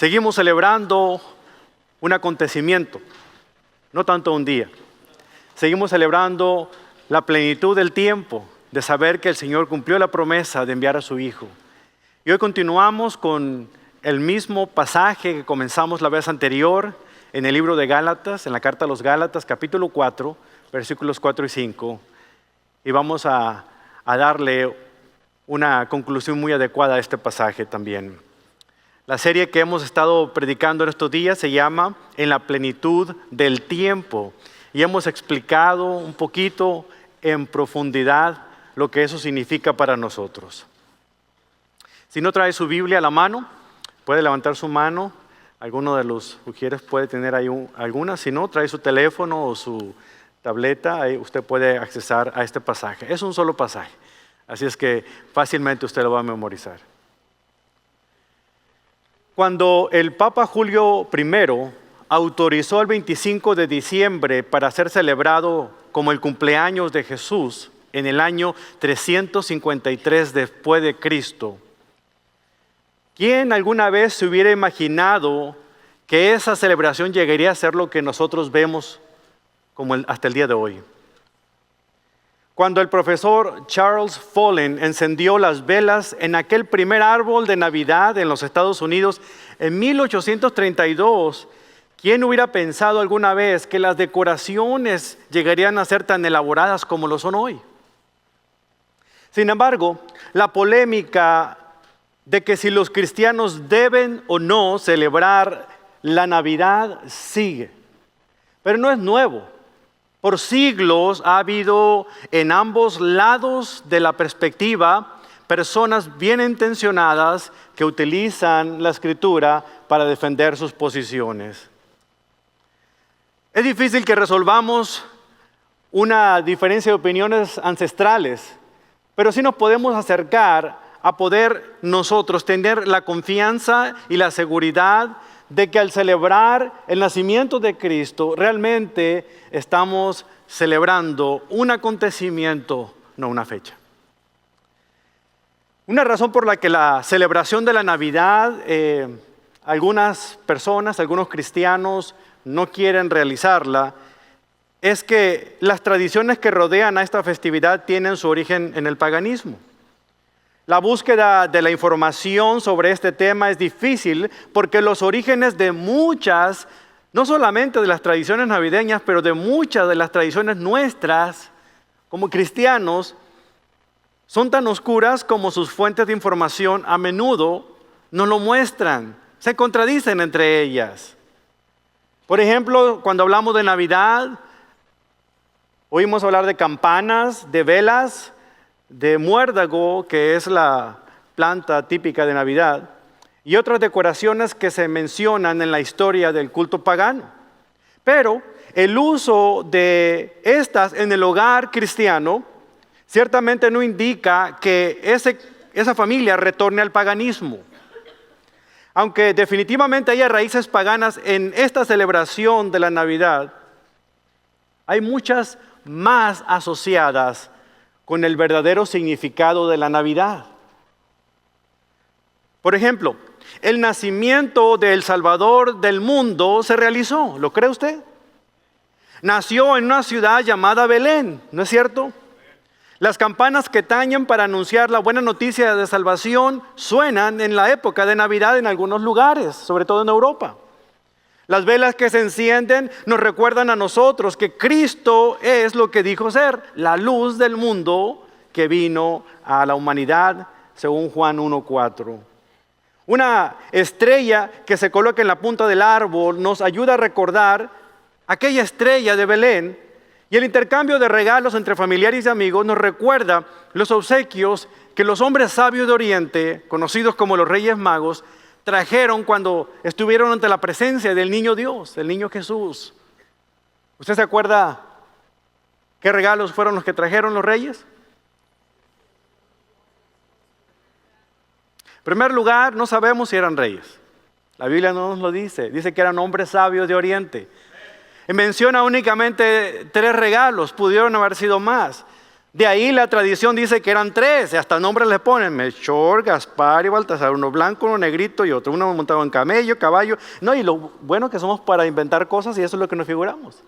Seguimos celebrando un acontecimiento, no tanto un día. Seguimos celebrando la plenitud del tiempo, de saber que el Señor cumplió la promesa de enviar a su Hijo. Y hoy continuamos con el mismo pasaje que comenzamos la vez anterior en el libro de Gálatas, en la carta a los Gálatas, capítulo 4, versículos 4 y 5. Y vamos a darle una conclusión muy adecuada a este pasaje también. La serie que hemos estado predicando en estos días se llama En la plenitud del tiempo. Y hemos explicado un poquito en profundidad lo que eso significa para nosotros. Si no trae su Biblia a la mano, puede levantar su mano. Alguno de los ujieres puede tener ahí alguna. Si no, trae su teléfono o su tableta. Ahí usted puede accesar a este pasaje. Es un solo pasaje. Así es que fácilmente usted lo va a memorizar. Cuando el Papa Julio I autorizó el 25 de diciembre para ser celebrado como el cumpleaños de Jesús en el año 353 después de Cristo, ¿quién alguna vez se hubiera imaginado que esa celebración llegaría a ser lo que nosotros vemos como hasta el día de hoy? Cuando el profesor Charles Follen encendió las velas en aquel primer árbol de Navidad en los Estados Unidos en 1832, ¿quién hubiera pensado alguna vez que las decoraciones llegarían a ser tan elaboradas como lo son hoy? Sin embargo, la polémica de que si los cristianos deben o no celebrar la Navidad sigue, pero no es nuevo. Por siglos ha habido en ambos lados de la perspectiva personas bien intencionadas que utilizan la Escritura para defender sus posiciones. Es difícil que resolvamos una diferencia de opiniones ancestrales, pero sí nos podemos acercar a poder nosotros tener la confianza y la seguridad de que al celebrar el nacimiento de Cristo, realmente estamos celebrando un acontecimiento, no una fecha. Una razón por la que la celebración de la Navidad, algunas personas, algunos cristianos no quieren realizarla, es que las tradiciones que rodean a esta festividad tienen su origen en el paganismo. La búsqueda de la información sobre este tema es difícil porque los orígenes de muchas, no solamente de las tradiciones navideñas, pero de muchas de las tradiciones nuestras como cristianos, son tan oscuras como sus fuentes de información a menudo nos lo muestran, se contradicen entre ellas. Por ejemplo, cuando hablamos de Navidad, oímos hablar de campanas, de velas, de muérdago, que es la planta típica de Navidad, y otras decoraciones que se mencionan en la historia del culto pagano. Pero el uso de estas en el hogar cristiano ciertamente no indica que esa familia retorne al paganismo. Aunque definitivamente haya raíces paganas en esta celebración de la Navidad, hay muchas más asociadas con el verdadero significado de la Navidad. Por ejemplo, el nacimiento del Salvador del mundo se realizó, ¿lo cree usted? Nació en una ciudad llamada Belén, ¿no es cierto? Las campanas que tañen para anunciar la buena noticia de salvación suenan en la época de Navidad en algunos lugares, sobre todo en Europa. Las velas que se encienden nos recuerdan a nosotros que Cristo es lo que dijo ser, la luz del mundo que vino a la humanidad, según Juan 1:4. Una estrella que se coloca en la punta del árbol nos ayuda a recordar aquella estrella de Belén, y el intercambio de regalos entre familiares y amigos nos recuerda los obsequios que los hombres sabios de Oriente, conocidos como los Reyes Magos, trajeron cuando estuvieron ante la presencia del niño Dios, del niño Jesús. ¿Usted se acuerda qué regalos fueron los que trajeron los reyes? En primer lugar, no sabemos si eran reyes. La Biblia no nos lo dice. Dice que eran hombres sabios de Oriente. Y menciona únicamente 3 regalos, pudieron haber sido más. De ahí la tradición dice que eran 3, y hasta nombres les ponen: Melchor, Gaspar y Baltasar, uno blanco, uno negrito y otro, uno montado en camello, caballo. No, y lo bueno que somos para inventar cosas, y eso es lo que nos figuramos.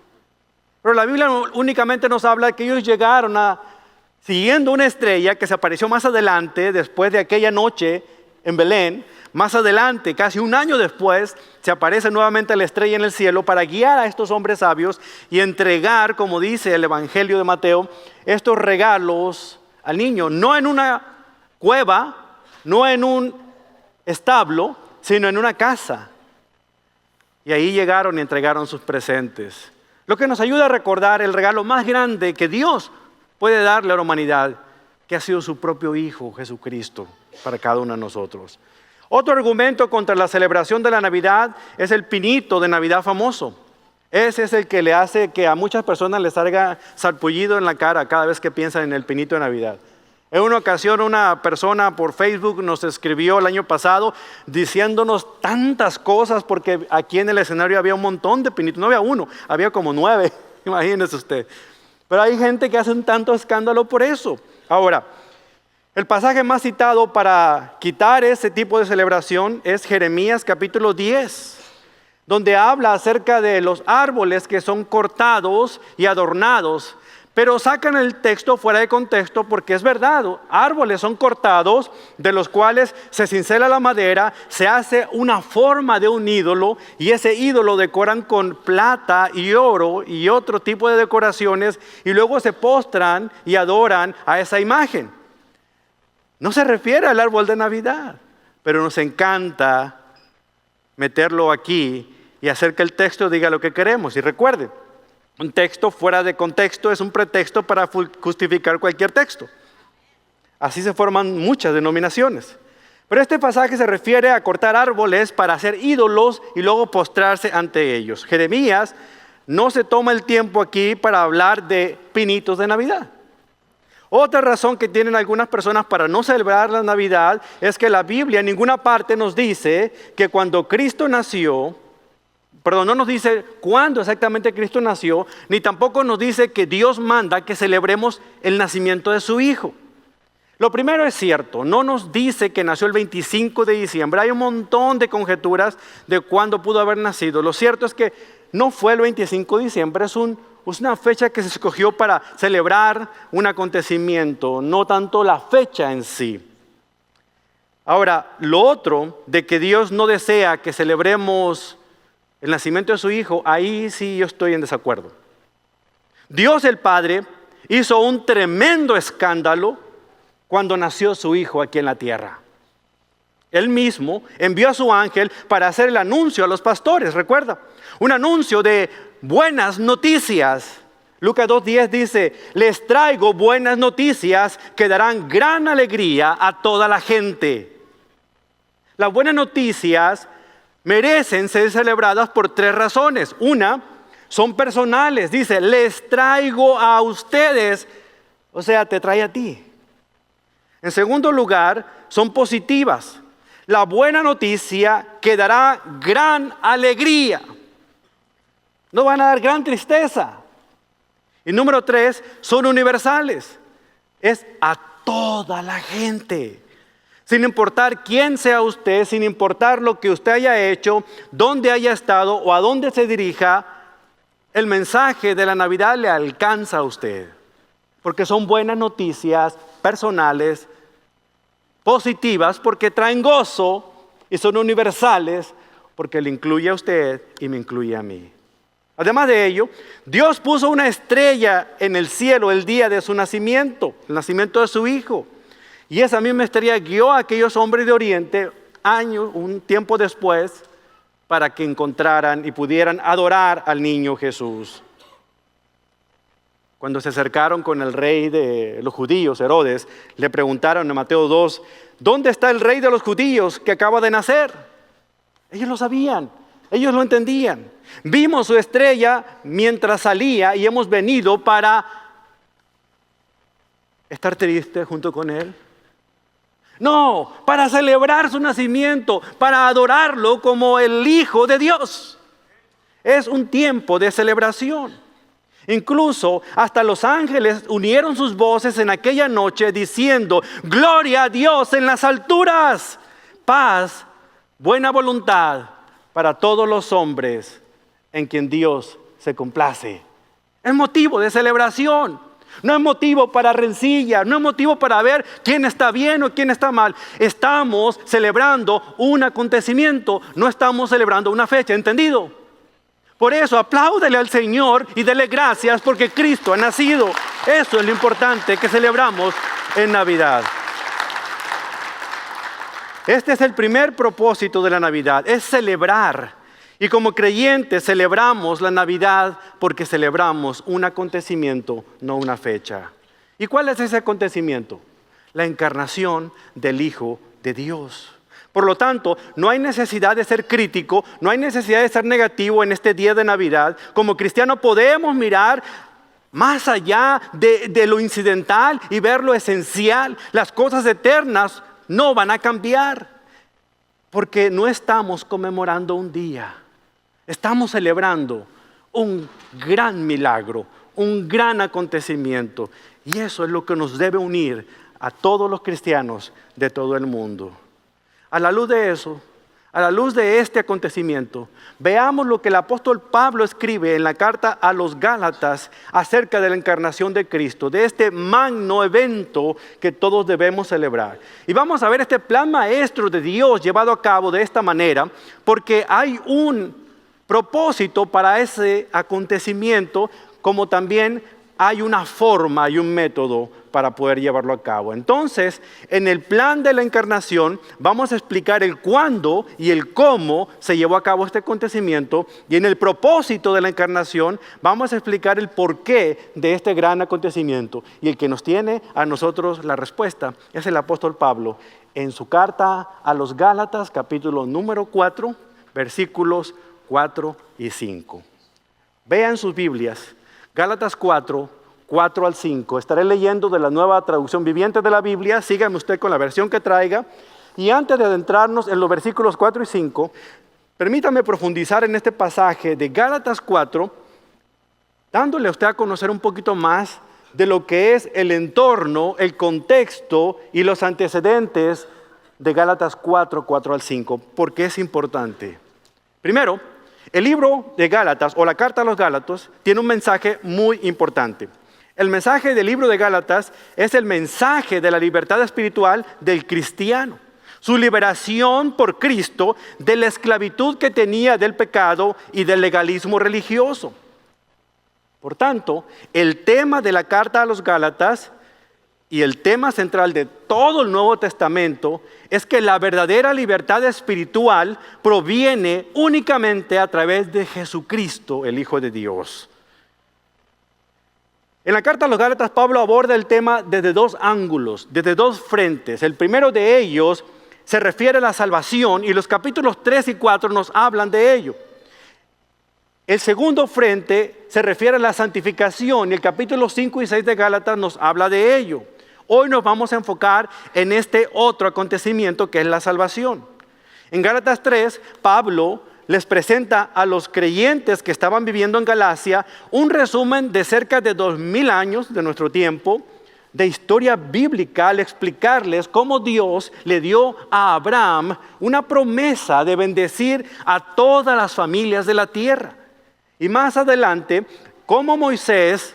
Pero la Biblia únicamente nos habla de que ellos llegaron siguiendo una estrella que se apareció más adelante, después de aquella noche en Belén. Más adelante, casi un año después, se aparece nuevamente la estrella en el cielo para guiar a estos hombres sabios y entregar, como dice el Evangelio de Mateo, estos regalos al niño, no en una cueva, no en un establo, sino en una casa. Y ahí llegaron y entregaron sus presentes. Lo que nos ayuda a recordar el regalo más grande que Dios puede darle a la humanidad, que ha sido su propio Hijo, Jesucristo, para cada uno de nosotros. Otro argumento contra la celebración de la Navidad es el pinito de Navidad famoso. Ese es el que le hace que a muchas personas les salga sarpullido en la cara cada vez que piensan en el pinito de Navidad. En una ocasión una persona por Facebook nos escribió el año pasado diciéndonos tantas cosas, porque aquí en el escenario había un montón de pinitos. No había uno, había como 9, imagínese usted. Pero hay gente que hace un tanto escándalo por eso. Ahora, el pasaje más citado para quitar ese tipo de celebración es Jeremías capítulo 10, donde habla acerca de los árboles que son cortados y adornados, pero sacan el texto fuera de contexto, porque es verdad, árboles son cortados, de los cuales se cincela la madera, se hace una forma de un ídolo, y ese ídolo decoran con plata y oro y otro tipo de decoraciones, y luego se postran y adoran a esa imagen. No se refiere al árbol de Navidad, pero nos encanta meterlo aquí y hacer que el texto diga lo que queremos. Y recuerde, un texto fuera de contexto es un pretexto para justificar cualquier texto. Así se forman muchas denominaciones. Pero este pasaje se refiere a cortar árboles para hacer ídolos y luego postrarse ante ellos. Jeremías no se toma el tiempo aquí para hablar de pinitos de Navidad. Otra razón que tienen algunas personas para no celebrar la Navidad es que la Biblia en ninguna parte nos dice que cuando Cristo nació, no nos dice cuándo exactamente Cristo nació, ni tampoco nos dice que Dios manda que celebremos el nacimiento de su Hijo. Lo primero es cierto, no nos dice que nació el 25 de diciembre. Hay un montón de conjeturas de cuándo pudo haber nacido. Lo cierto es que no fue el 25 de diciembre, es una fecha que se escogió para celebrar un acontecimiento, no tanto la fecha en sí. Ahora, lo otro de que Dios no desea que celebremos el nacimiento de su Hijo, ahí sí yo estoy en desacuerdo. Dios el Padre hizo un tremendo escándalo cuando nació su Hijo aquí en la tierra. Él mismo envió a su ángel para hacer el anuncio a los pastores, recuerda, un anuncio de buenas noticias. Lucas 2:10 dice: les traigo buenas noticias que darán gran alegría a toda la gente. Las buenas noticias merecen ser celebradas por 3 razones. Una, son personales. Dice: les traigo a ustedes, o sea, te trae a ti. En segundo lugar, son positivas. La buena noticia que dará gran alegría. No van a dar gran tristeza. Y número 3, son universales. Es a toda la gente. Sin importar quién sea usted, sin importar lo que usted haya hecho, dónde haya estado o a dónde se dirija, el mensaje de la Navidad le alcanza a usted. Porque son buenas noticias personales, positivas, porque traen gozo, y son universales porque le incluye a usted y me incluye a mí. Además de ello, Dios puso una estrella en el cielo el día de su nacimiento, el nacimiento de su Hijo. Y esa misma estrella guió a aquellos hombres de Oriente un tiempo después, para que encontraran y pudieran adorar al niño Jesús. Cuando se acercaron con el rey de los judíos, Herodes, le preguntaron en Mateo 2, ¿dónde está el rey de los judíos que acaba de nacer? Ellos lo sabían, ellos lo entendían. Vimos su estrella mientras salía y hemos venido para estar tristes junto con él. No, para celebrar su nacimiento, para adorarlo como el Hijo de Dios. Es un tiempo de celebración. Incluso hasta los ángeles unieron sus voces en aquella noche diciendo: gloria a Dios en las alturas, paz, buena voluntad para todos los hombres en quien Dios se complace. Es motivo de celebración, no es motivo para rencilla, no es motivo para ver quién está bien o quién está mal. Estamos celebrando un acontecimiento, no estamos celebrando una fecha, ¿entendido? Por eso apláudele al Señor y dele gracias porque Cristo ha nacido. Eso es lo importante que celebramos en Navidad. Este es el primer propósito de la Navidad, es celebrar. Y como creyentes celebramos la Navidad porque celebramos un acontecimiento, no una fecha. ¿Y cuál es ese acontecimiento? La encarnación del Hijo de Dios. Por lo tanto, no hay necesidad de ser crítico, no hay necesidad de ser negativo en este día de Navidad. Como cristianos podemos mirar más allá de lo incidental y ver lo esencial. Las cosas eternas no van a cambiar, porque no estamos conmemorando un día. Estamos celebrando un gran milagro, un gran acontecimiento. Y eso es lo que nos debe unir a todos los cristianos de todo el mundo. A la luz de eso, a la luz de este acontecimiento, veamos lo que el apóstol Pablo escribe en la carta a los Gálatas acerca de la encarnación de Cristo, de este magno evento que todos debemos celebrar. Y vamos a ver este plan maestro de Dios llevado a cabo de esta manera, porque hay un propósito para ese acontecimiento, como también hay una forma y un método para poder llevarlo a cabo. Entonces, en el plan de la encarnación vamos a explicar el cuándo y el cómo se llevó a cabo este acontecimiento, y en el propósito de la encarnación vamos a explicar el porqué de este gran acontecimiento. Y el que nos tiene a nosotros la respuesta es el apóstol Pablo en su carta a los Gálatas, capítulo número 4, versículos 4 y 5. Vean sus Biblias, Gálatas 4 al 5. Estaré leyendo de la Nueva Traducción Viviente de la Biblia. Sígame usted con la versión que traiga. Y antes de adentrarnos en los versículos 4 y 5, permítame profundizar en este pasaje de Gálatas 4, dándole a usted a conocer un poquito más de lo que es el entorno, el contexto y los antecedentes de Gálatas 4 al 5, porque es importante. Primero, el libro de Gálatas o la carta a los Gálatas tiene un mensaje muy importante. El mensaje del libro de Gálatas es el mensaje de la libertad espiritual del cristiano. Su liberación por Cristo de la esclavitud que tenía del pecado y del legalismo religioso. Por tanto, el tema de la carta a los Gálatas y el tema central de todo el Nuevo Testamento es que la verdadera libertad espiritual proviene únicamente a través de Jesucristo, el Hijo de Dios. En la carta a los Gálatas, Pablo aborda el tema desde dos ángulos, desde dos frentes. El primero de ellos se refiere a la salvación y los capítulos 3 y 4 nos hablan de ello. El segundo frente se refiere a la santificación y el capítulo 5 y 6 de Gálatas nos habla de ello. Hoy nos vamos a enfocar en este otro acontecimiento que es la salvación. En Gálatas 3, Pablo les presenta a los creyentes que estaban viviendo en Galacia un resumen de cerca de 2000 años de nuestro tiempo, de historia bíblica, al explicarles cómo Dios le dio a Abraham una promesa de bendecir a todas las familias de la tierra. Y más adelante, cómo Moisés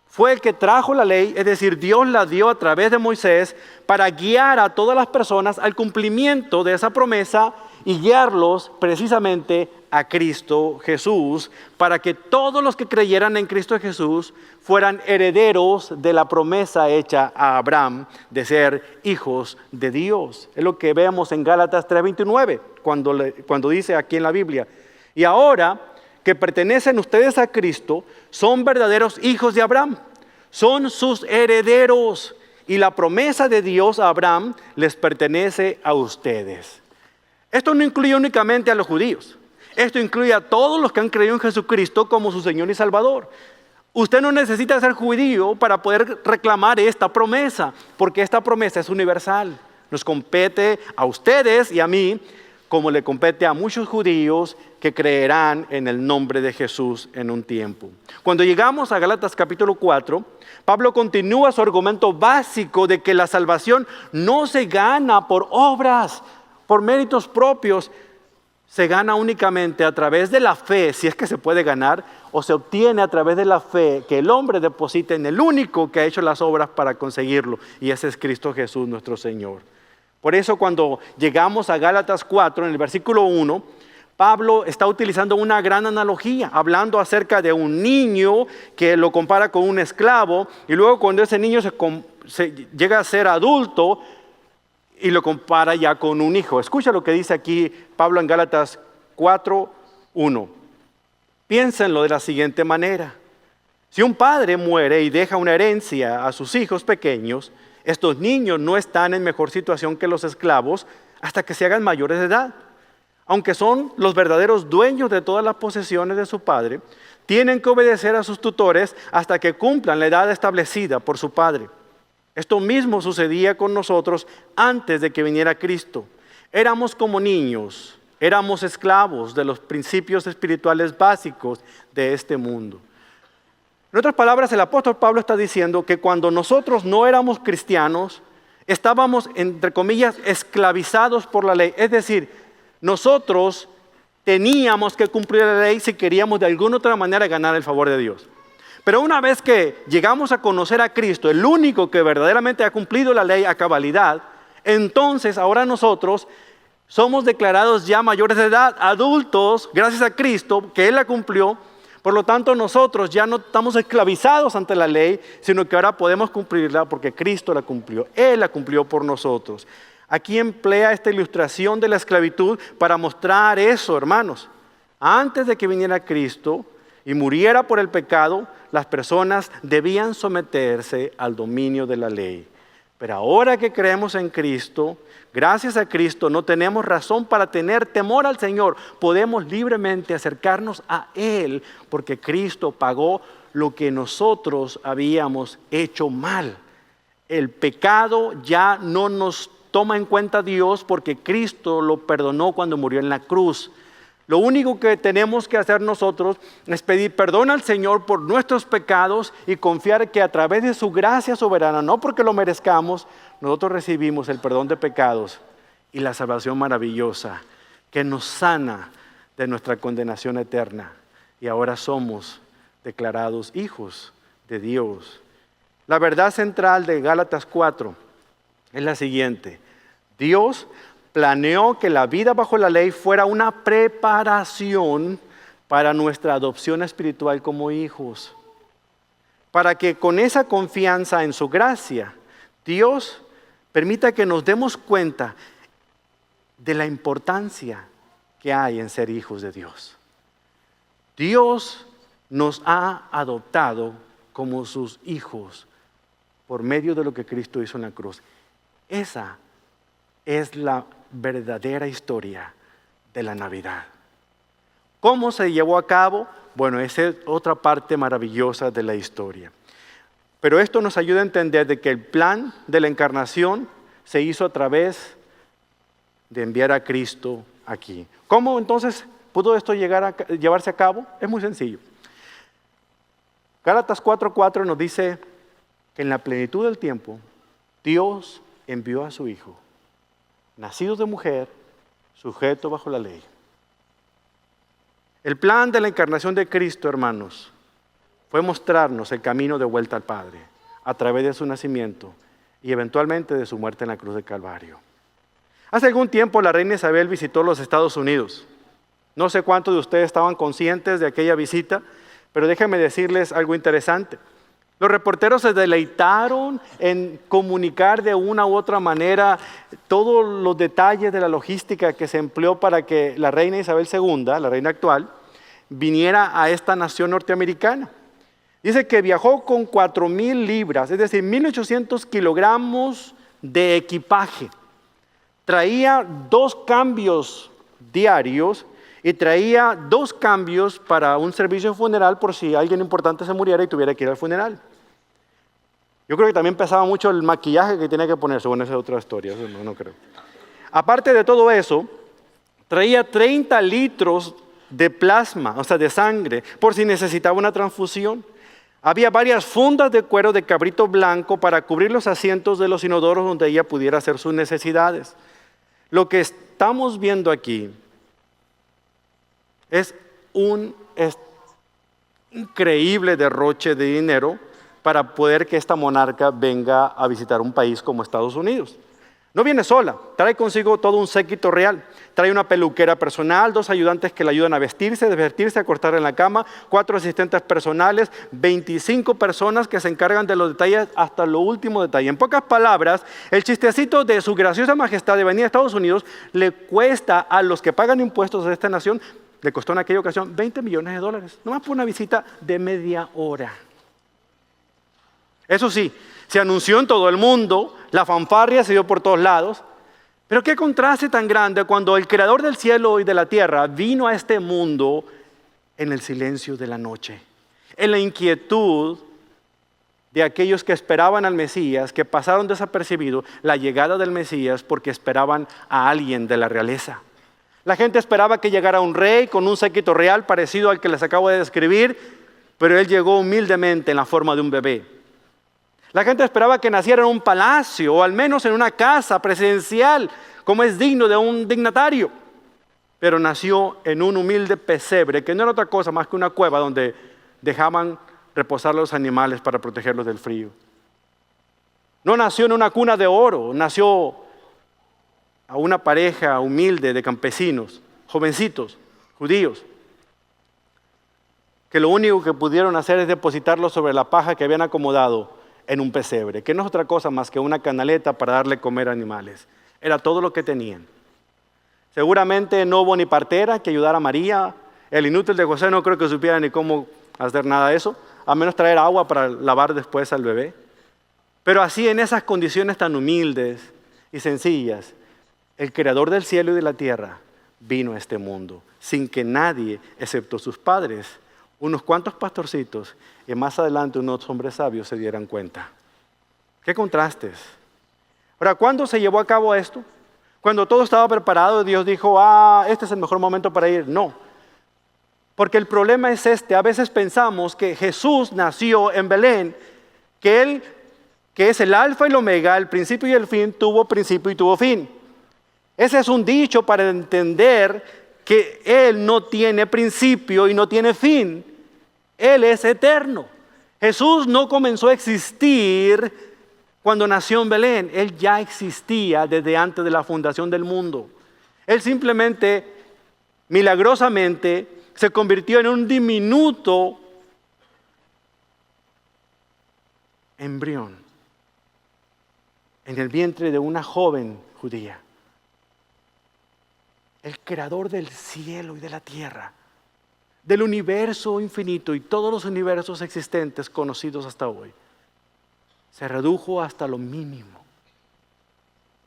fue el que trajo la ley, es decir, Dios la dio a través de Moisés para guiar a todas las personas al cumplimiento de esa promesa y guiarlos precisamente a Cristo Jesús, para que todos los que creyeran en Cristo Jesús fueran herederos de la promesa hecha a Abraham de ser hijos de Dios. Es lo que vemos en Gálatas 3:29, cuando dice aquí en la Biblia: y ahora que pertenecen ustedes a Cristo, son verdaderos hijos de Abraham, son sus herederos, y la promesa de Dios a Abraham les pertenece a ustedes. Esto no incluye únicamente a los judíos, esto incluye a todos los que han creído en Jesucristo como su Señor y Salvador. Usted no necesita ser judío para poder reclamar esta promesa, porque esta promesa es universal. Nos compete a ustedes y a mí, como le compete a muchos judíos que creerán en el nombre de Jesús en un tiempo. Cuando llegamos a Gálatas capítulo 4, Pablo continúa su argumento básico de que la salvación no se gana por obras, por méritos propios, se gana únicamente a través de la fe, si es que se puede ganar, o se obtiene a través de la fe que el hombre deposita en el único que ha hecho las obras para conseguirlo, y ese es Cristo Jesús nuestro Señor. Por eso cuando llegamos a Gálatas 4, en el versículo 1, Pablo está utilizando una gran analogía, hablando acerca de un niño que lo compara con un esclavo, y luego cuando ese niño llega a ser adulto, y lo compara ya con un hijo. Escucha lo que dice aquí Pablo en Gálatas 4:1. Piénsenlo de la siguiente manera. Si un padre muere y deja una herencia a sus hijos pequeños, estos niños no están en mejor situación que los esclavos hasta que se hagan mayores de edad. Aunque son los verdaderos dueños de todas las posesiones de su padre, tienen que obedecer a sus tutores hasta que cumplan la edad establecida por su padre. Esto mismo sucedía con nosotros antes de que viniera Cristo. Éramos como niños, éramos esclavos de los principios espirituales básicos de este mundo. En otras palabras, el apóstol Pablo está diciendo que cuando nosotros no éramos cristianos, estábamos, entre comillas, esclavizados por la ley. Es decir, nosotros teníamos que cumplir la ley si queríamos de alguna otra manera ganar el favor de Dios. Pero una vez que llegamos a conocer a Cristo, el único que verdaderamente ha cumplido la ley a cabalidad, entonces ahora nosotros somos declarados ya mayores de edad, adultos, gracias a Cristo, que Él la cumplió. Por lo tanto, nosotros ya no estamos esclavizados ante la ley, sino que ahora podemos cumplirla porque Cristo la cumplió. Él la cumplió por nosotros. Aquí emplea esta ilustración de la esclavitud para mostrar eso, hermanos. Antes de que viniera Cristo y muriera por el pecado, las personas debían someterse al dominio de la ley. Pero ahora que creemos en Cristo, gracias a Cristo, no tenemos razón para tener temor al Señor. Podemos libremente acercarnos a Él porque Cristo pagó lo que nosotros habíamos hecho mal. El pecado ya no nos toma en cuenta Dios porque Cristo lo perdonó cuando murió en la cruz. Lo único que tenemos que hacer nosotros es pedir perdón al Señor por nuestros pecados y confiar que a través de su gracia soberana, no porque lo merezcamos, nosotros recibimos el perdón de pecados y la salvación maravillosa que nos sana de nuestra condenación eterna. Y ahora somos declarados hijos de Dios. La verdad central de Gálatas 4 es la siguiente. Dios planeó que la vida bajo la ley fuera una preparación para nuestra adopción espiritual como hijos. Para que con esa confianza en su gracia, Dios permita que nos demos cuenta de la importancia que hay en ser hijos de Dios. Dios nos ha adoptado como sus hijos por medio de lo que Cristo hizo en la cruz. Esa es la verdadera historia de la Navidad. ¿Cómo se llevó a cabo? Bueno, esa es otra parte maravillosa de la historia. Pero esto nos ayuda a entender de que el plan de la encarnación se hizo a través de enviar a Cristo aquí. ¿Cómo entonces pudo esto llevarse a cabo? Es muy sencillo. Gálatas 4:4 nos dice que en la plenitud del tiempo Dios envió a su Hijo, nacido de mujer, sujeto bajo la ley. El plan de la encarnación de Cristo, hermanos, fue mostrarnos el camino de vuelta al Padre a través de su nacimiento y eventualmente de su muerte en la cruz de Calvario. Hace algún tiempo la reina Isabel visitó los Estados Unidos. No sé cuántos de ustedes estaban conscientes de aquella visita, pero déjenme decirles algo interesante. Los reporteros se deleitaron en comunicar de una u otra manera todos los detalles de la logística que se empleó para que la reina Isabel II, la reina actual, viniera a esta nación norteamericana. Dice que viajó con 4,000 libras, es decir, 1,800 kilogramos de equipaje. Traía 2 cambios diarios y traía 2 cambios para un servicio funeral por si alguien importante se muriera y tuviera que ir al funeral. Yo creo que también pesaba mucho el maquillaje que tenía que ponerse. Bueno, esa es otra historia, eso no creo. Aparte de todo eso, traía 30 litros de plasma, o sea, de sangre, por si necesitaba una transfusión. Había varias fundas de cuero de cabrito blanco para cubrir los asientos de los inodoros donde ella pudiera hacer sus necesidades. Lo que estamos viendo aquí es un increíble derroche de dinero para poder que esta monarca venga a visitar un país como Estados Unidos. No viene sola, trae consigo todo un séquito real. Trae una peluquera personal, 2 ayudantes que le ayudan a vestirse, desvestirse, a acostar en la cama, 4 asistentes personales, 25 personas que se encargan de los detalles hasta lo último detalle. En pocas palabras, el chistecito de su graciosa majestad de venir a Estados Unidos le cuesta a los que pagan impuestos de esta nación, le costó en aquella ocasión $20 millones, nomás por una visita de media hora. Eso sí, se anunció en todo el mundo, la fanfarria se dio por todos lados, pero qué contraste tan grande cuando el creador del cielo y de la tierra vino a este mundo en el silencio de la noche, en la inquietud de aquellos que esperaban al Mesías, que pasaron desapercibido la llegada del Mesías porque esperaban a alguien de la realeza. La gente esperaba que llegara un rey con un séquito real parecido al que les acabo de describir, pero él llegó humildemente en la forma de un bebé. La gente esperaba que naciera en un palacio o al menos en una casa presidencial, como es digno de un dignatario. Pero nació en un humilde pesebre, que no era otra cosa más que una cueva donde dejaban reposar los animales para protegerlos del frío. No nació en una cuna de oro, nació a una pareja humilde de campesinos, jovencitos, judíos, que lo único que pudieron hacer es depositarlo sobre la paja que habían acomodado en un pesebre, que no es otra cosa más que una canaleta para darle comer a animales. Era todo lo que tenían. Seguramente no hubo ni partera que ayudara a María. El inútil de José no creo que supiera ni cómo hacer nada de eso, a menos traer agua para lavar después al bebé. Pero así, en esas condiciones tan humildes y sencillas, el creador del cielo y de la tierra vino a este mundo, sin que nadie, excepto sus padres, unos cuantos pastorcitos y más adelante unos hombres sabios se dieran cuenta. ¡Qué contrastes! Ahora, ¿cuándo se llevó a cabo esto? Cuando todo estaba preparado, Dios dijo, este es el mejor momento para ir. No, porque el problema es este. A veces pensamos que Jesús nació en Belén, que Él, que es el alfa y el omega, el principio y el fin, tuvo principio y tuvo fin. Ese es un dicho para entender que Él no tiene principio y no tiene fin. Él es eterno. Jesús no comenzó a existir cuando nació en Belén. Él ya existía desde antes de la fundación del mundo. Él simplemente, milagrosamente, se convirtió en un diminuto embrión en el vientre de una joven judía. El creador del cielo y de la tierra, del universo infinito y todos los universos existentes conocidos hasta hoy, se redujo hasta lo mínimo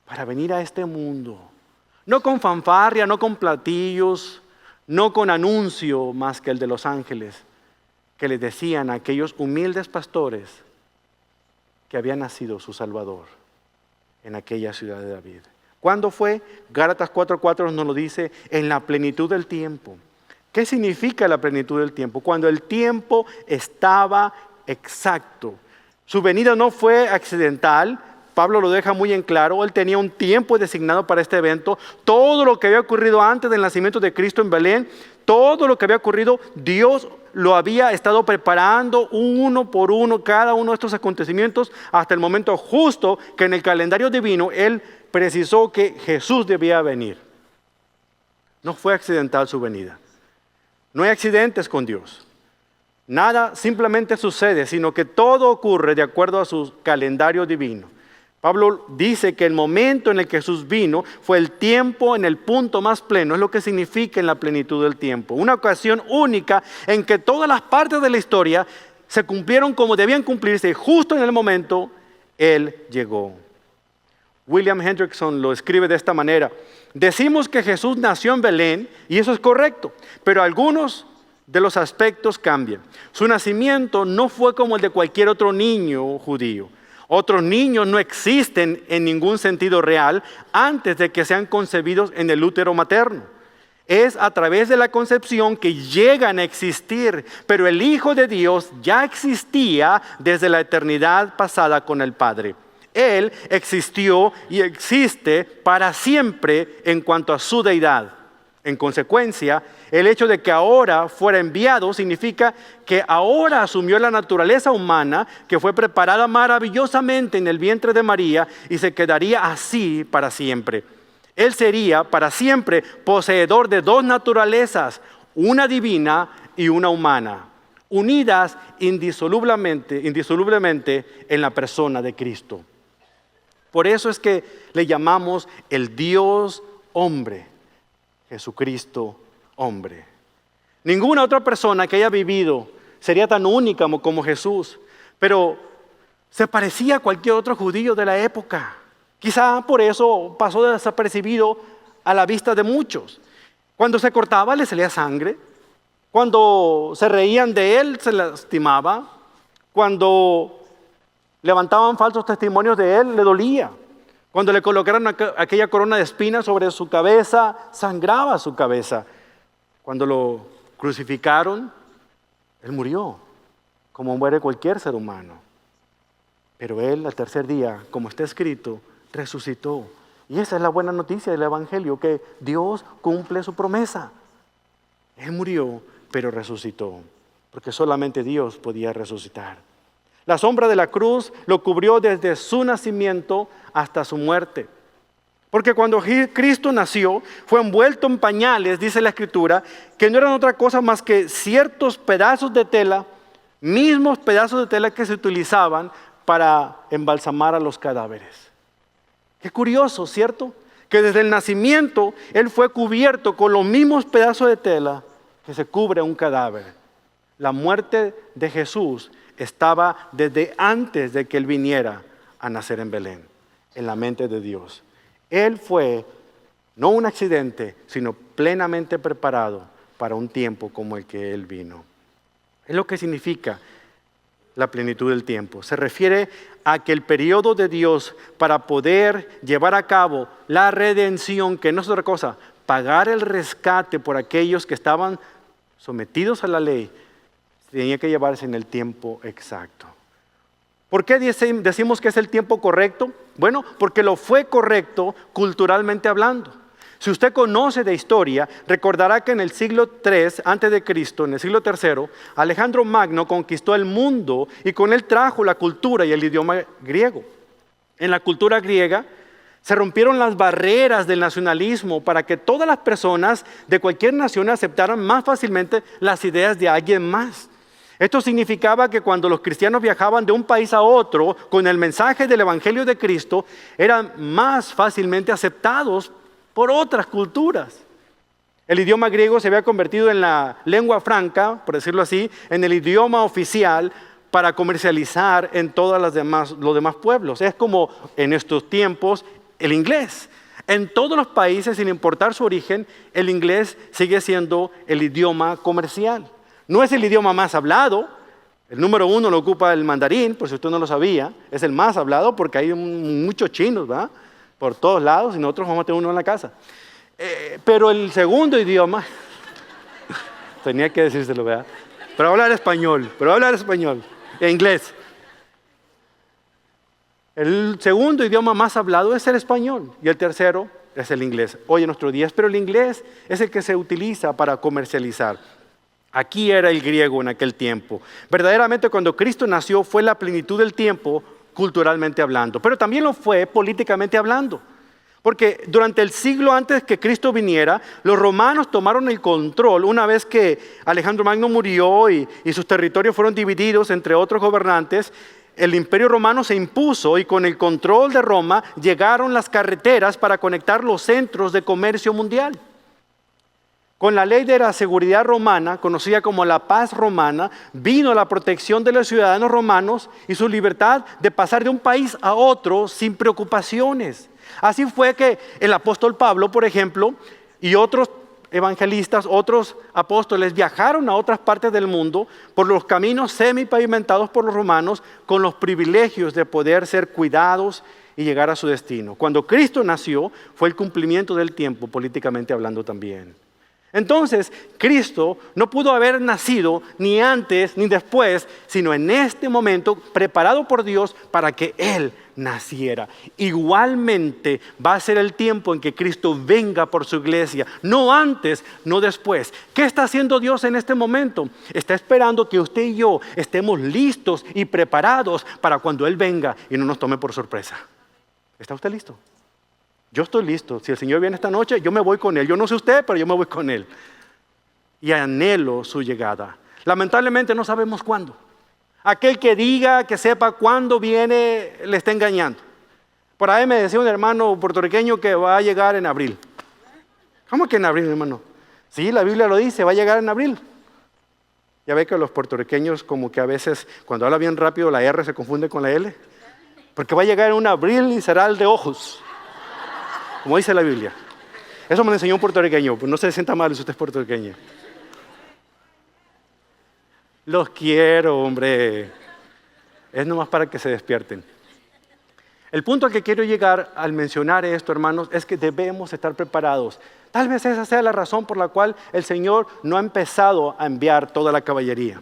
para venir a este mundo, no con fanfarria, no con platillos, no con anuncio más que el de los ángeles, que les decían a aquellos humildes pastores que había nacido su Salvador en aquella ciudad de David. ¿Cuándo fue? Gálatas 4:4 nos lo dice, en la plenitud del tiempo. ¿Qué significa la plenitud del tiempo? Cuando el tiempo estaba exacto. Su venida no fue accidental. Pablo lo deja muy en claro. Él tenía un tiempo designado para este evento. Todo lo que había ocurrido antes del nacimiento de Cristo en Belén, todo lo que había ocurrido, Dios lo había estado preparando uno por uno, cada uno de estos acontecimientos, hasta el momento justo que en el calendario divino Él precisó que Jesús debía venir. No fue accidental su venida. No hay accidentes con Dios. Nada simplemente sucede, sino que todo ocurre de acuerdo a su calendario divino. Pablo dice que el momento en el que Jesús vino fue el tiempo en el punto más pleno, es lo que significa en la plenitud del tiempo. Una ocasión única en que todas las partes de la historia se cumplieron como debían cumplirse y justo en el momento Él llegó. William Hendrickson lo escribe de esta manera. Decimos que Jesús nació en Belén y eso es correcto, pero algunos de los aspectos cambian. Su nacimiento no fue como el de cualquier otro niño judío. Otros niños no existen en ningún sentido real antes de que sean concebidos en el útero materno. Es a través de la concepción que llegan a existir, pero el Hijo de Dios ya existía desde la eternidad pasada con el Padre. Él existió y existe para siempre en cuanto a su deidad. En consecuencia, el hecho de que ahora fuera enviado significa que ahora asumió la naturaleza humana que fue preparada maravillosamente en el vientre de María y se quedaría así para siempre. Él sería para siempre poseedor de dos naturalezas, una divina y una humana, unidas indisolublemente en la persona de Cristo. Por eso es que le llamamos el Dios hombre, Jesucristo hombre. Ninguna otra persona que haya vivido sería tan única como Jesús, pero se parecía a cualquier otro judío de la época. Quizá por eso pasó desapercibido a la vista de muchos. Cuando se cortaba le salía sangre, cuando se reían de él se lastimaba, cuando levantaban falsos testimonios de él le dolía. Cuando le colocaron aquella corona de espinas sobre su cabeza, sangraba su cabeza. Cuando lo crucificaron, él murió, como muere cualquier ser humano. Pero él al tercer día, como está escrito, resucitó. Y esa es la buena noticia del Evangelio, que Dios cumple su promesa. Él murió, pero resucitó, porque solamente Dios podía resucitar. La sombra de la cruz lo cubrió desde su nacimiento hasta su muerte. Porque cuando Cristo nació, fue envuelto en pañales, dice la Escritura, que no eran otra cosa más que ciertos pedazos de tela, mismos pedazos de tela que se utilizaban para embalsamar a los cadáveres. Qué curioso, ¿cierto? Que desde el nacimiento Él fue cubierto con los mismos pedazos de tela que se cubre un cadáver. La muerte de Jesús estaba desde antes de que Él viniera a nacer en Belén, en la mente de Dios. Él fue no un accidente, sino plenamente preparado para un tiempo como el que Él vino. Es lo que significa la plenitud del tiempo. Se refiere a que el periodo de Dios para poder llevar a cabo la redención, que no es otra cosa, pagar el rescate por aquellos que estaban sometidos a la ley, tenía que llevarse en el tiempo exacto. ¿Por qué decimos que es el tiempo correcto? Bueno, porque lo fue correcto culturalmente hablando. Si usted conoce de historia, recordará que en el siglo III a.C., en el siglo III, Alejandro Magno conquistó el mundo y con él trajo la cultura y el idioma griego. En la cultura griega se rompieron las barreras del nacionalismo para que todas las personas de cualquier nación aceptaran más fácilmente las ideas de alguien más. Esto significaba que cuando los cristianos viajaban de un país a otro con el mensaje del Evangelio de Cristo, eran más fácilmente aceptados por otras culturas. El idioma griego se había convertido en la lengua franca, por decirlo así, en el idioma oficial para comercializar en todos los demás pueblos. Es como en estos tiempos el inglés. En todos los países, sin importar su origen, el inglés sigue siendo el idioma comercial. No es el idioma más hablado. El número 1 lo ocupa el mandarín, por si usted no lo sabía. Es el más hablado porque hay muchos chinos, ¿verdad? Por todos lados, y nosotros vamos a tener uno en la casa. Pero el segundo idioma, tenía que decírselo, ¿verdad? Pero hablar español, e inglés. El segundo idioma más hablado es el español, y el tercero es el inglés. Hoy en nuestros días, pero el inglés es el que se utiliza para comercializar. Aquí era el griego en aquel tiempo. Verdaderamente cuando Cristo nació fue la plenitud del tiempo culturalmente hablando, pero también lo fue políticamente hablando. Porque durante el siglo antes que Cristo viniera, los romanos tomaron el control una vez que Alejandro Magno murió y sus territorios fueron divididos entre otros gobernantes. El imperio romano se impuso y con el control de Roma llegaron las carreteras para conectar los centros de comercio mundial. Con la ley de la seguridad romana, conocida como la paz romana, vino la protección de los ciudadanos romanos y su libertad de pasar de un país a otro sin preocupaciones. Así fue que el apóstol Pablo, por ejemplo, y otros evangelistas, otros apóstoles viajaron a otras partes del mundo por los caminos semipavimentados por los romanos con los privilegios de poder ser cuidados y llegar a su destino. Cuando Cristo nació, fue el cumplimiento del tiempo, políticamente hablando también. Entonces, Cristo no pudo haber nacido ni antes ni después, sino en este momento, preparado por Dios para que Él naciera. Igualmente va a ser el tiempo en que Cristo venga por su iglesia, no antes, no después. ¿Qué está haciendo Dios en este momento? Está esperando que usted y yo estemos listos y preparados para cuando Él venga y no nos tome por sorpresa. ¿Está usted listo? Yo estoy listo. Si el Señor viene esta noche, yo me voy con Él. Yo no sé usted, pero yo me voy con Él. Y anhelo su llegada. Lamentablemente no sabemos cuándo. Aquel que diga, que sepa cuándo viene, le está engañando. Por ahí me decía un hermano puertorriqueño que va a llegar en abril. ¿Cómo que en abril, hermano? Sí, la Biblia lo dice, va a llegar en abril. Ya ve que los puertorriqueños como que a veces, cuando habla bien rápido, la R se confunde con la L. Porque va a llegar en un abril y será el de ojos. Como dice la Biblia. Eso me lo enseñó un puertorriqueño. Pues no se sienta mal si usted es puertorriqueño. Los quiero, hombre. Es nomás para que se despierten. El punto al que quiero llegar al mencionar esto, hermanos, es que debemos estar preparados. Tal vez esa sea la razón por la cual el Señor no ha empezado a enviar toda la caballería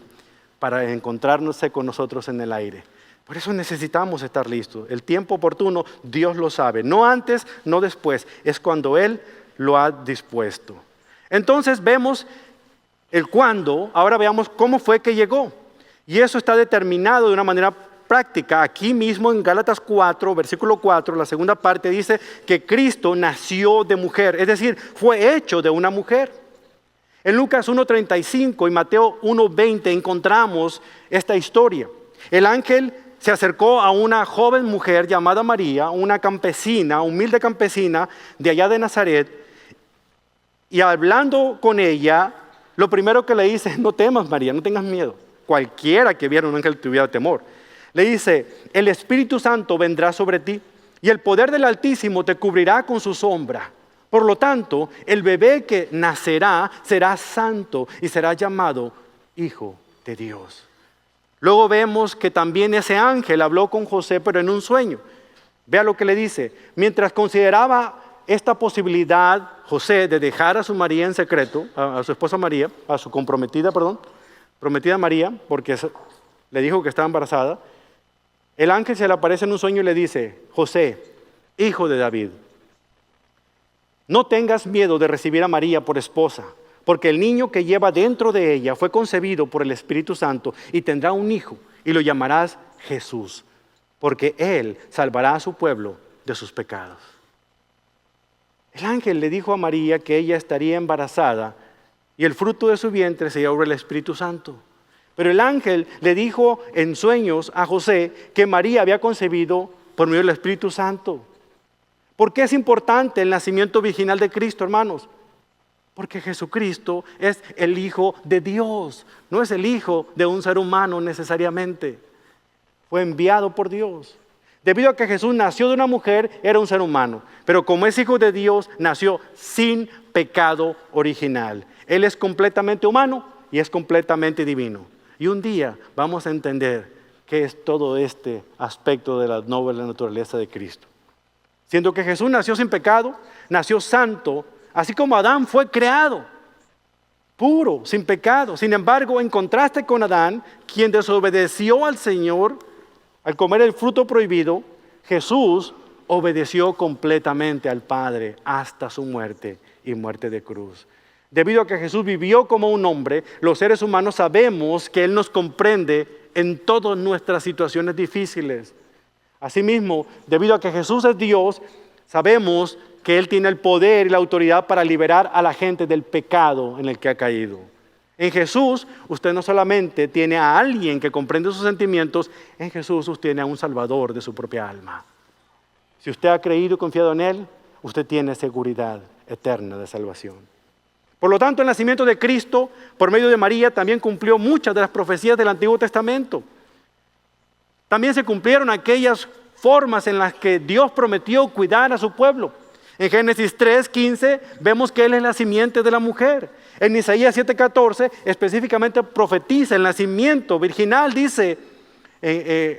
para encontrarnos con nosotros en el aire. Por eso necesitamos estar listos. El tiempo oportuno, Dios lo sabe. No antes, no después. Es cuando Él lo ha dispuesto. Entonces vemos el cuándo. Ahora veamos cómo fue que llegó. Y eso está determinado de una manera práctica. Aquí mismo en Gálatas 4, versículo 4, la segunda parte dice que Cristo nació de mujer. Es decir, fue hecho de una mujer. En Lucas 1:35 y Mateo 1:20 encontramos esta historia. El ángel se acercó a una joven mujer llamada María, una campesina, humilde campesina de allá de Nazaret, y hablando con ella, lo primero que le dice es: no temas, María, no tengas miedo. Cualquiera que viera un ángel tuviera temor. Le dice: el Espíritu Santo vendrá sobre ti y el poder del Altísimo te cubrirá con su sombra. Por lo tanto, el bebé que nacerá será santo y será llamado Hijo de Dios. Luego vemos que también ese ángel habló con José, pero en un sueño. Vea lo que le dice. Mientras consideraba esta posibilidad, José, de dejar a su María en secreto, a su esposa María, a su prometida María, porque le dijo que estaba embarazada, el ángel se le aparece en un sueño y le dice: José, hijo de David, no tengas miedo de recibir a María por esposa, porque el niño que lleva dentro de ella fue concebido por el Espíritu Santo y tendrá un hijo y lo llamarás Jesús, porque él salvará a su pueblo de sus pecados. El ángel le dijo a María que ella estaría embarazada y el fruto de su vientre sería obra del Espíritu Santo. Pero el ángel le dijo en sueños a José que María había concebido por medio del Espíritu Santo. ¿Por qué es importante el nacimiento virginal de Cristo, hermanos? Porque Jesucristo es el Hijo de Dios, no es el hijo de un ser humano necesariamente. Fue enviado por Dios. Debido a que Jesús nació de una mujer, era un ser humano. Pero como es Hijo de Dios, nació sin pecado original. Él es completamente humano y es completamente divino. Y un día vamos a entender qué es todo este aspecto de la noble naturaleza de Cristo. Siendo que Jesús nació sin pecado, nació santo, así como Adán fue creado, puro, sin pecado. Sin embargo, en contraste con Adán, quien desobedeció al Señor al comer el fruto prohibido, Jesús obedeció completamente al Padre hasta su muerte y muerte de cruz. Debido a que Jesús vivió como un hombre, los seres humanos sabemos que Él nos comprende en todas nuestras situaciones difíciles. Asimismo, debido a que Jesús es Dios, sabemos que Él tiene el poder y la autoridad para liberar a la gente del pecado en el que ha caído. En Jesús, usted no solamente tiene a alguien que comprende sus sentimientos, en Jesús usted tiene a un Salvador de su propia alma. Si usted ha creído y confiado en Él, usted tiene seguridad eterna de salvación. Por lo tanto, el nacimiento de Cristo, por medio de María, también cumplió muchas de las profecías del Antiguo Testamento. También se cumplieron aquellas formas en las que Dios prometió cuidar a su pueblo. En Génesis 3:15 vemos que Él es la simiente de la mujer. En Isaías 7:14 específicamente profetiza el nacimiento virginal, dice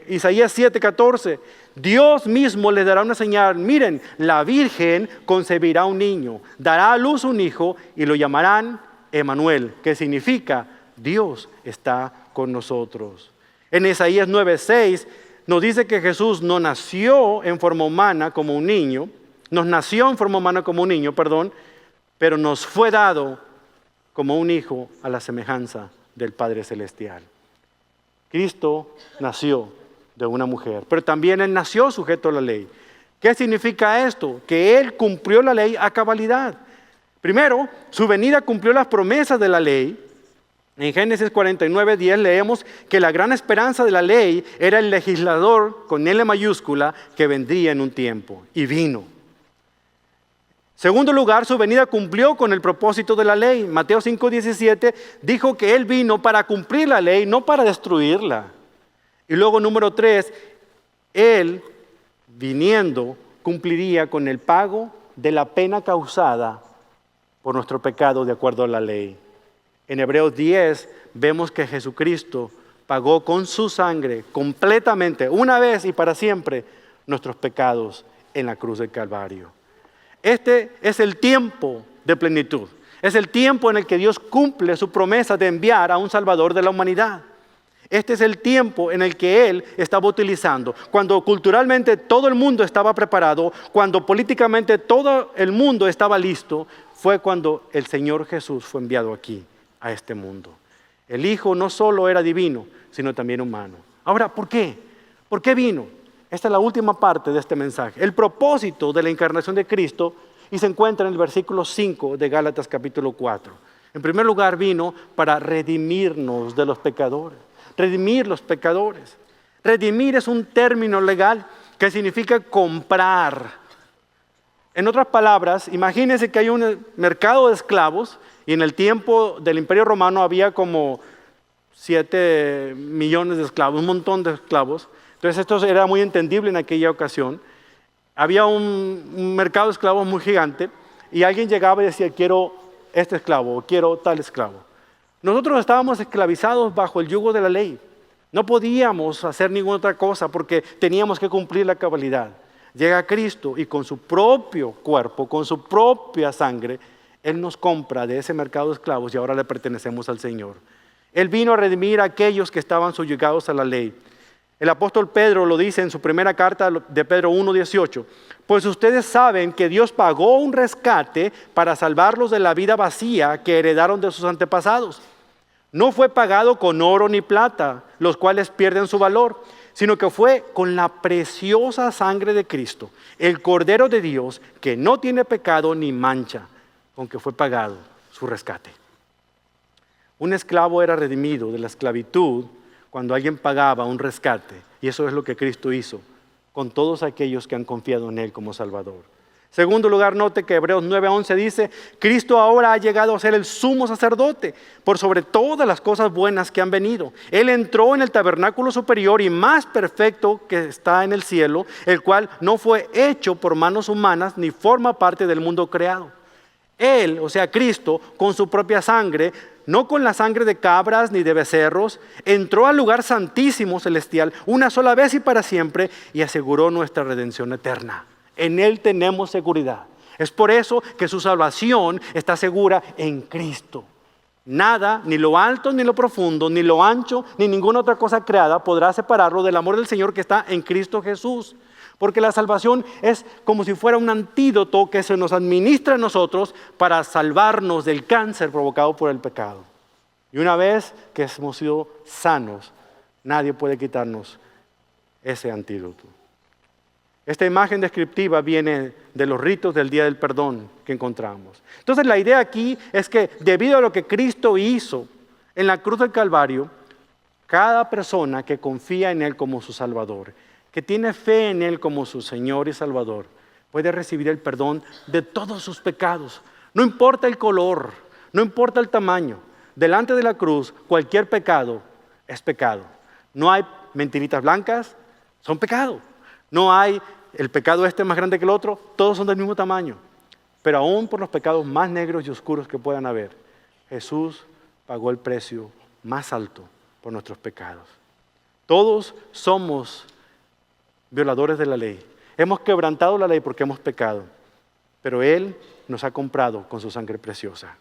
Isaías 7:14, Dios mismo les dará una señal. Miren, la virgen concebirá un niño, dará a luz un hijo y lo llamarán Emanuel, que significa Dios está con nosotros. En Isaías 9:6 nos dice que Jesús no nació en forma humana como un niño, pero nos fue dado como un hijo a la semejanza del Padre Celestial. Cristo nació de una mujer, pero también Él nació sujeto a la ley. ¿Qué significa esto? Que Él cumplió la ley a cabalidad. Primero, su venida cumplió las promesas de la ley. En Génesis 49:10 leemos que la gran esperanza de la ley era el legislador, con L mayúscula, que vendría en un tiempo, y vino. Segundo lugar, su venida cumplió con el propósito de la ley. Mateo 5:17 dijo que Él vino para cumplir la ley, no para destruirla. Y luego, número 3, Él, viniendo, cumpliría con el pago de la pena causada por nuestro pecado de acuerdo a la ley. En Hebreos 10 vemos que Jesucristo pagó con su sangre completamente, una vez y para siempre, nuestros pecados en la cruz del Calvario. Este es el tiempo de plenitud. Es el tiempo en el que Dios cumple su promesa de enviar a un Salvador de la humanidad. Este es el tiempo en el que Él estaba utilizando. Cuando culturalmente todo el mundo estaba preparado, cuando políticamente todo el mundo estaba listo, fue cuando el Señor Jesús fue enviado aquí, a este mundo. El Hijo no solo era divino, sino también humano. Ahora, ¿por qué? ¿Por qué vino? Esta es la última parte de este mensaje. El propósito de la encarnación de Cristo, y se encuentra en el versículo 5 de Gálatas capítulo 4. En primer lugar, vino para redimirnos de los pecadores. Redimir los pecadores. Redimir es un término legal que significa comprar. En otras palabras, imagínense que hay un mercado de esclavos y en el tiempo del Imperio Romano había como 7 millones de esclavos, un montón de esclavos. Entonces esto era muy entendible en aquella ocasión. Había un mercado de esclavos muy gigante y alguien llegaba y decía, quiero este esclavo o quiero tal esclavo. Nosotros estábamos esclavizados bajo el yugo de la ley. No podíamos hacer ninguna otra cosa porque teníamos que cumplir la cabalidad. Llega Cristo y con su propio cuerpo, con su propia sangre, Él nos compra de ese mercado de esclavos y ahora le pertenecemos al Señor. Él vino a redimir a aquellos que estaban subyugados a la ley. El apóstol Pedro lo dice en su primera carta de Pedro 1:18. Pues ustedes saben que Dios pagó un rescate para salvarlos de la vida vacía que heredaron de sus antepasados. No fue pagado con oro ni plata, los cuales pierden su valor, sino que fue con la preciosa sangre de Cristo, el Cordero de Dios, que no tiene pecado ni mancha, con que fue pagado su rescate. Un esclavo era redimido de la esclavitud cuando alguien pagaba un rescate, y eso es lo que Cristo hizo con todos aquellos que han confiado en Él como Salvador. Segundo lugar, note que Hebreos 9:11 dice, Cristo ahora ha llegado a ser el sumo sacerdote por sobre todas las cosas buenas que han venido. Él entró en el tabernáculo superior y más perfecto que está en el cielo, el cual no fue hecho por manos humanas ni forma parte del mundo creado. Él, o sea Cristo, con su propia sangre, no con la sangre de cabras ni de becerros, entró al lugar santísimo celestial una sola vez y para siempre y aseguró nuestra redención eterna. En Él tenemos seguridad. Es por eso que su salvación está segura en Cristo. Nada, ni lo alto, ni lo profundo, ni lo ancho, ni ninguna otra cosa creada podrá separarlo del amor del Señor que está en Cristo Jesús. Porque la salvación es como si fuera un antídoto que se nos administra a nosotros para salvarnos del cáncer provocado por el pecado. Y una vez que hemos sido sanos, nadie puede quitarnos ese antídoto. Esta imagen descriptiva viene de los ritos del Día del Perdón que encontramos. Entonces la idea aquí es que debido a lo que Cristo hizo en la cruz del Calvario, cada persona que confía en Él como su Salvador, que tiene fe en Él como su Señor y Salvador, puede recibir el perdón de todos sus pecados. No importa el color, no importa el tamaño. Delante de la cruz, cualquier pecado es pecado. No hay mentiritas blancas, son pecado. No hay el pecado este más grande que el otro, todos son del mismo tamaño. Pero aún por los pecados más negros y oscuros que puedan haber, Jesús pagó el precio más alto por nuestros pecados. Todos somos violadores de la ley. Hemos quebrantado la ley porque hemos pecado, pero Él nos ha comprado con su sangre preciosa.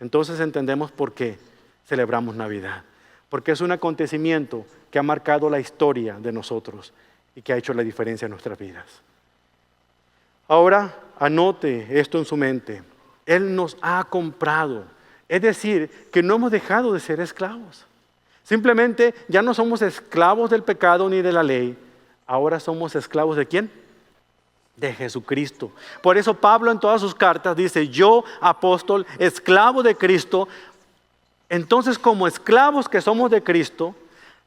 entonces entendemos por qué celebramos Navidad. Porque es un acontecimiento que ha marcado la historia de nosotros y que ha hecho la diferencia en nuestras vidas. Ahora, anote esto en su mente. Él nos ha comprado. Es decir, que no hemos dejado de ser esclavos. Simplemente ya no somos esclavos del pecado ni de la ley. Ahora somos esclavos ¿de quién? De Jesucristo. Por eso Pablo en todas sus cartas dice, yo, apóstol, esclavo de Cristo. Entonces, como esclavos que somos de Cristo,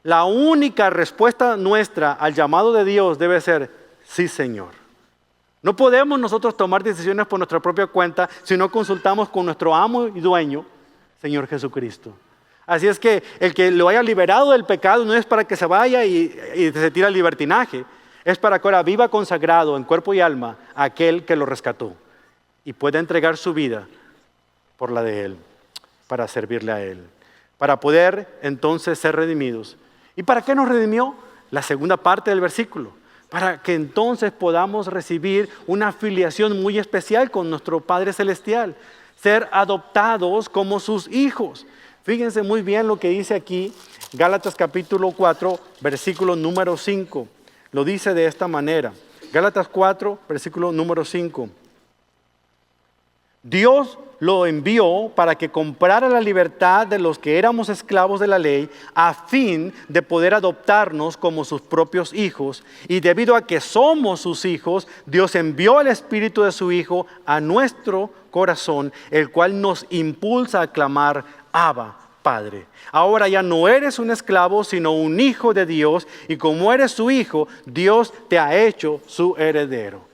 la única respuesta nuestra al llamado de Dios debe ser, sí, Señor. No podemos nosotros tomar decisiones por nuestra propia cuenta si no consultamos con nuestro amo y dueño, Señor Jesucristo. Así es que el que lo haya liberado del pecado no es para que se vaya y se tire al libertinaje. Es para que ahora viva consagrado en cuerpo y alma a aquel que lo rescató y pueda entregar su vida por la de Él, para servirle a Él, para poder entonces ser redimidos. ¿Y para qué nos redimió? La segunda parte del versículo. Para que entonces podamos recibir una filiación muy especial con nuestro Padre Celestial, ser adoptados como sus hijos. Fíjense muy bien lo que dice aquí, Gálatas capítulo 4, versículo número 5. Lo dice de esta manera. Gálatas 4, versículo número 5. Dios lo envió para que comprara la libertad de los que éramos esclavos de la ley, a fin de poder adoptarnos como sus propios hijos. Y debido a que somos sus hijos, Dios envió el Espíritu de su Hijo a nuestro corazón, el cual nos impulsa a clamar, Abba, Padre. Ahora ya no eres un esclavo, sino un hijo de Dios, y como eres su hijo, Dios te ha hecho su heredero.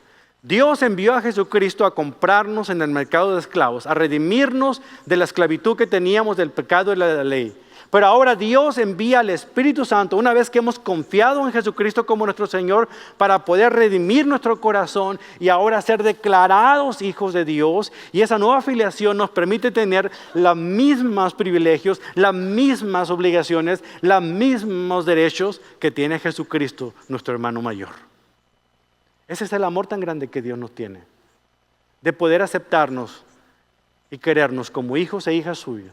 Dios envió a Jesucristo a comprarnos en el mercado de esclavos, a redimirnos de la esclavitud que teníamos del pecado y de la ley. Pero ahora Dios envía al Espíritu Santo, una vez que hemos confiado en Jesucristo como nuestro Señor, para poder redimir nuestro corazón y ahora ser declarados hijos de Dios. Y esa nueva filiación nos permite tener los mismos privilegios, las mismas obligaciones, los mismos derechos que tiene Jesucristo, nuestro hermano mayor. Ese es el amor tan grande que Dios nos tiene, de poder aceptarnos y querernos como hijos e hijas suyas,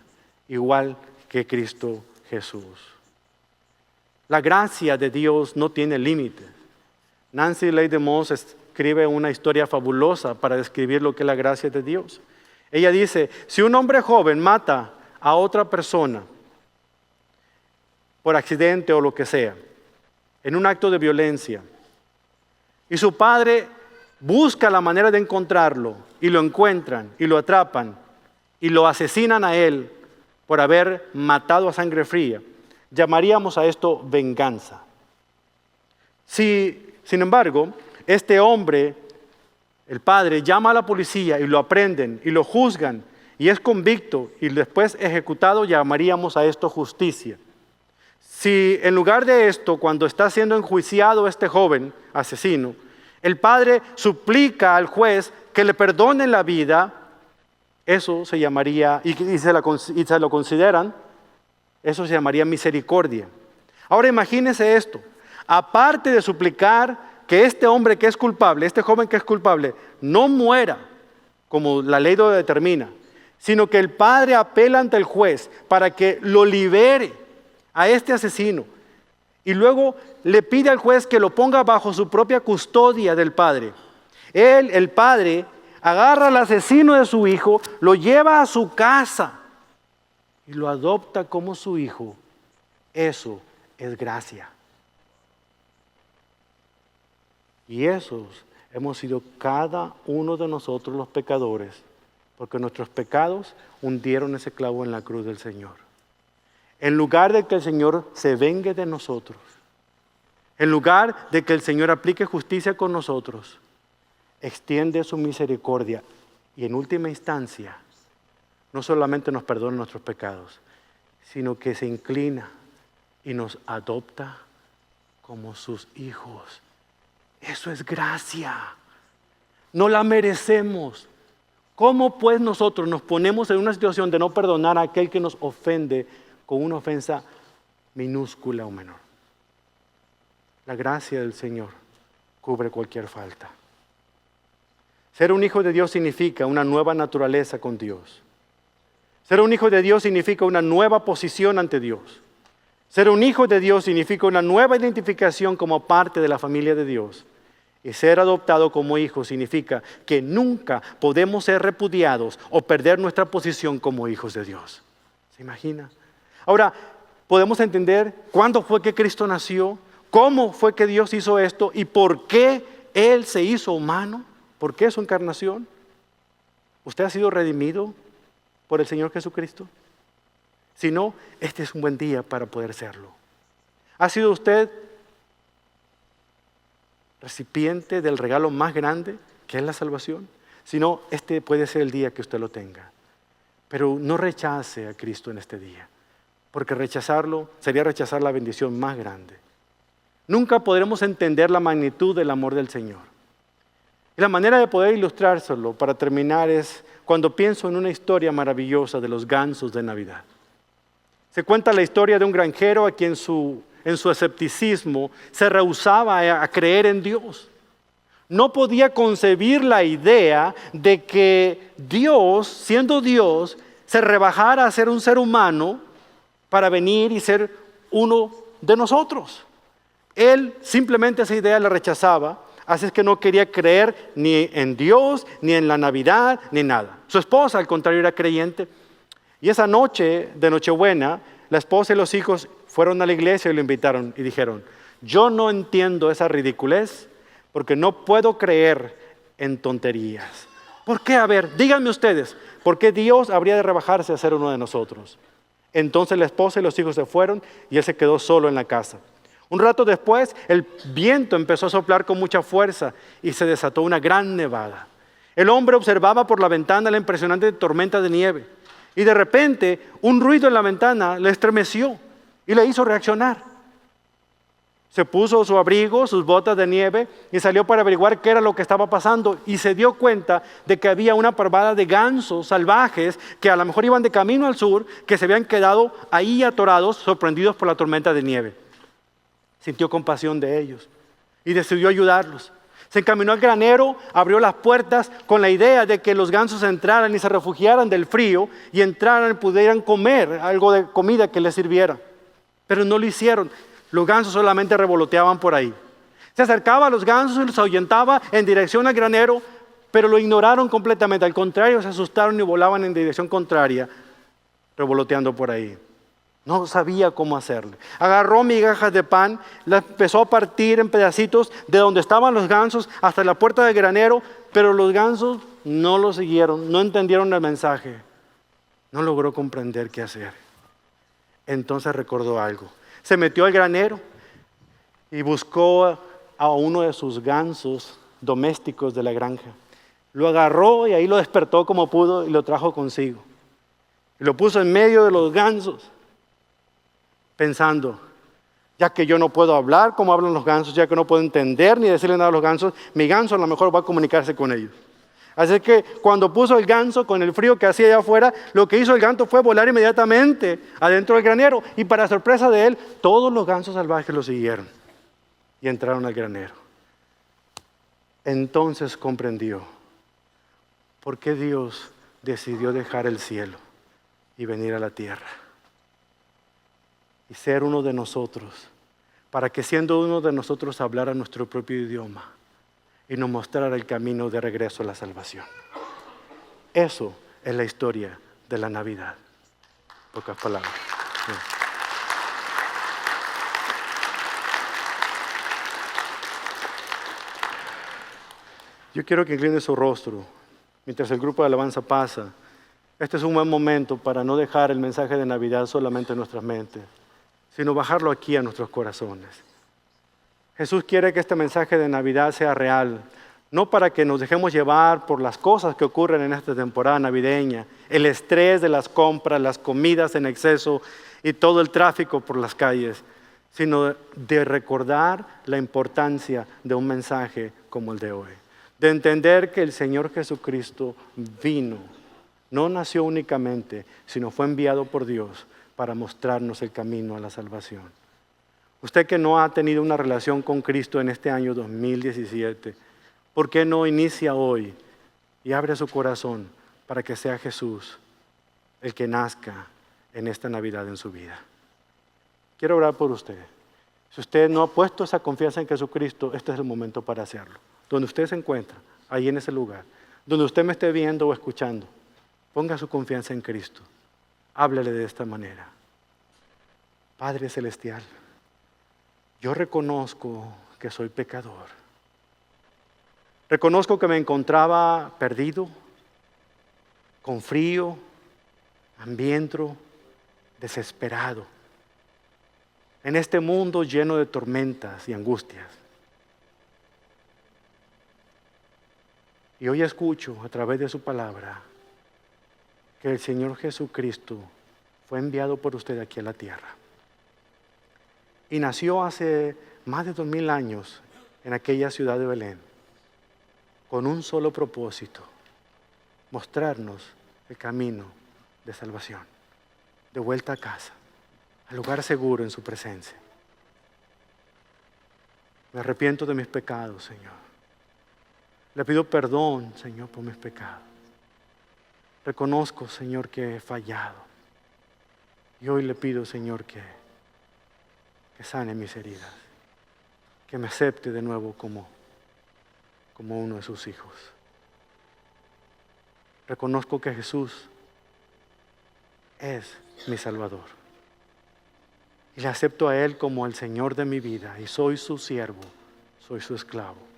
igual que Cristo Jesús. La gracia de Dios no tiene límites. Nancy Leigh DeMoss escribe una historia fabulosa para describir lo que es la gracia de Dios. Ella dice, si un hombre joven mata a otra persona por accidente o lo que sea, en un acto de violencia, y su padre busca la manera de encontrarlo, y lo encuentran, y lo atrapan, y lo asesinan a él por haber matado a sangre fría, llamaríamos a esto venganza. Si, sin embargo, este hombre, el padre, llama a la policía y lo aprenden, y lo juzgan, y es convicto, y después ejecutado, llamaríamos a esto justicia. Si en lugar de esto, cuando está siendo enjuiciado este joven asesino, el padre suplica al juez que le perdone la vida, eso se llamaría, y se lo consideran, eso se llamaría misericordia. Ahora imagínense esto, aparte de suplicar que este hombre que es culpable, este joven que es culpable, no muera, como la ley lo determina, sino que el padre apela ante el juez para que lo libere a este asesino, y luego le pide al juez que lo ponga bajo su propia custodia del padre. Él, el padre, agarra al asesino de su hijo, lo lleva a su casa y lo adopta como su hijo. Eso es gracia. Y esos hemos sido cada uno de nosotros los pecadores, porque nuestros pecados hundieron ese clavo en la cruz del Señor. En lugar de que el Señor se vengue de nosotros, en lugar de que el Señor aplique justicia con nosotros, extiende su misericordia y en última instancia no solamente nos perdona nuestros pecados, sino que se inclina y nos adopta como sus hijos. Eso es gracia. No la merecemos. ¿Cómo pues nosotros nos ponemos en una situación de no perdonar a aquel que nos ofende con una ofensa minúscula o menor? La gracia del Señor cubre cualquier falta. Ser un hijo de Dios significa una nueva naturaleza con Dios. Ser un hijo de Dios significa una nueva posición ante Dios. Ser un hijo de Dios significa una nueva identificación como parte de la familia de Dios. Y ser adoptado como hijo significa que nunca podemos ser repudiados o perder nuestra posición como hijos de Dios. ¿Se imagina? Ahora, podemos entender cuándo fue que Cristo nació, cómo fue que Dios hizo esto y por qué Él se hizo humano, por qué su encarnación. ¿Usted ha sido redimido por el Señor Jesucristo? Si no, este es un buen día para poder serlo. ¿Ha sido usted recipiente del regalo más grande, que es la salvación? Si no, este puede ser el día que usted lo tenga. Pero no rechace a Cristo en este día, porque rechazarlo sería rechazar la bendición más grande. Nunca podremos entender la magnitud del amor del Señor. Y la manera de poder ilustrárselo para terminar es cuando pienso en una historia maravillosa de los gansos de Navidad. Se cuenta la historia de un granjero a quien en su escepticismo se rehusaba a creer en Dios. No podía concebir la idea de que Dios, siendo Dios, se rebajara a ser un ser humano para venir y ser uno de nosotros. Él simplemente esa idea la rechazaba, así es que no quería creer ni en Dios, ni en la Navidad, ni nada. Su esposa, al contrario, era creyente. Y esa noche de Nochebuena, la esposa y los hijos fueron a la iglesia y lo invitaron y dijeron: yo no entiendo esa ridiculez porque no puedo creer en tonterías. ¿Por qué? A ver, díganme ustedes, ¿por qué Dios habría de rebajarse a ser uno de nosotros? Entonces la esposa y los hijos se fueron y él se quedó solo en la casa. Un rato después, el viento empezó a soplar con mucha fuerza y se desató una gran nevada. El hombre observaba por la ventana la impresionante tormenta de nieve y de repente un ruido en la ventana le estremeció y le hizo reaccionar. Se puso su abrigo, sus botas de nieve y salió para averiguar qué era lo que estaba pasando y se dio cuenta de que había una parvada de gansos salvajes que a lo mejor iban de camino al sur, que se habían quedado ahí atorados, sorprendidos por la tormenta de nieve. Sintió compasión de ellos y decidió ayudarlos. Se encaminó al granero, abrió las puertas con la idea de que los gansos entraran y se refugiaran del frío y entraran y pudieran comer algo de comida que les sirviera. Pero no lo hicieron. Los gansos solamente revoloteaban por ahí. Se acercaba a los gansos y los ahuyentaba en dirección al granero, pero lo ignoraron completamente. Al contrario, se asustaron y volaban en dirección contraria, revoloteando por ahí. No sabía cómo hacerle. Agarró migajas de pan, las empezó a partir en pedacitos de donde estaban los gansos hasta la puerta del granero, pero los gansos no lo siguieron, no entendieron el mensaje. No logró comprender qué hacer. Entonces recordó algo. Se metió al granero y buscó a uno de sus gansos domésticos de la granja. Lo agarró y ahí lo despertó como pudo y lo trajo consigo. Y lo puso en medio de los gansos, pensando: ya que yo no puedo hablar como hablan los gansos, ya que no puedo entender ni decirle nada a los gansos, mi ganso a lo mejor va a comunicarse con ellos. Así que cuando puso el ganso con el frío que hacía allá afuera, lo que hizo el ganso fue volar inmediatamente adentro del granero y para sorpresa de él, todos los gansos salvajes lo siguieron y entraron al granero. Entonces comprendió por qué Dios decidió dejar el cielo y venir a la tierra y ser uno de nosotros, para que siendo uno de nosotros hablara nuestro propio idioma y nos mostrara el camino de regreso a la salvación. Eso es la historia de la Navidad. Pocas palabras. Yo quiero que incline su rostro mientras el grupo de alabanza pasa. Este es un buen momento para no dejar el mensaje de Navidad solamente en nuestras mentes, sino bajarlo aquí a nuestros corazones. Jesús quiere que este mensaje de Navidad sea real, no para que nos dejemos llevar por las cosas que ocurren en esta temporada navideña, el estrés de las compras, las comidas en exceso y todo el tráfico por las calles, sino de recordar la importancia de un mensaje como el de hoy. De entender que el Señor Jesucristo vino, no nació únicamente, sino fue enviado por Dios para mostrarnos el camino a la salvación. Usted que no ha tenido una relación con Cristo en este año 2017, ¿por qué no inicia hoy y abre su corazón para que sea Jesús el que nazca en esta Navidad en su vida. Quiero orar por usted. Si usted no ha puesto esa confianza en Jesucristo, este es el momento para hacerlo. Donde usted se encuentra, ahí en ese lugar, donde usted me esté viendo o escuchando, ponga su confianza en Cristo. Háblele de esta manera. Padre Celestial, yo reconozco que soy pecador. Reconozco que me encontraba perdido, con frío, hambriento, desesperado, en este mundo lleno de tormentas y angustias. Y hoy escucho a través de su palabra que el Señor Jesucristo fue enviado por usted aquí a la tierra. Y nació hace más de 2000 años en aquella ciudad de Belén, con un solo propósito: mostrarnos el camino de salvación, de vuelta a casa, al lugar seguro en su presencia. Me arrepiento de mis pecados, Señor. Le pido perdón, Señor, por mis pecados. Reconozco, Señor, que he fallado. Y hoy le pido, Señor, que sane mis heridas, que me acepte de nuevo como uno de sus hijos. Reconozco que Jesús es mi Salvador. Y le acepto a Él como el Señor de mi vida y soy su siervo, soy su esclavo.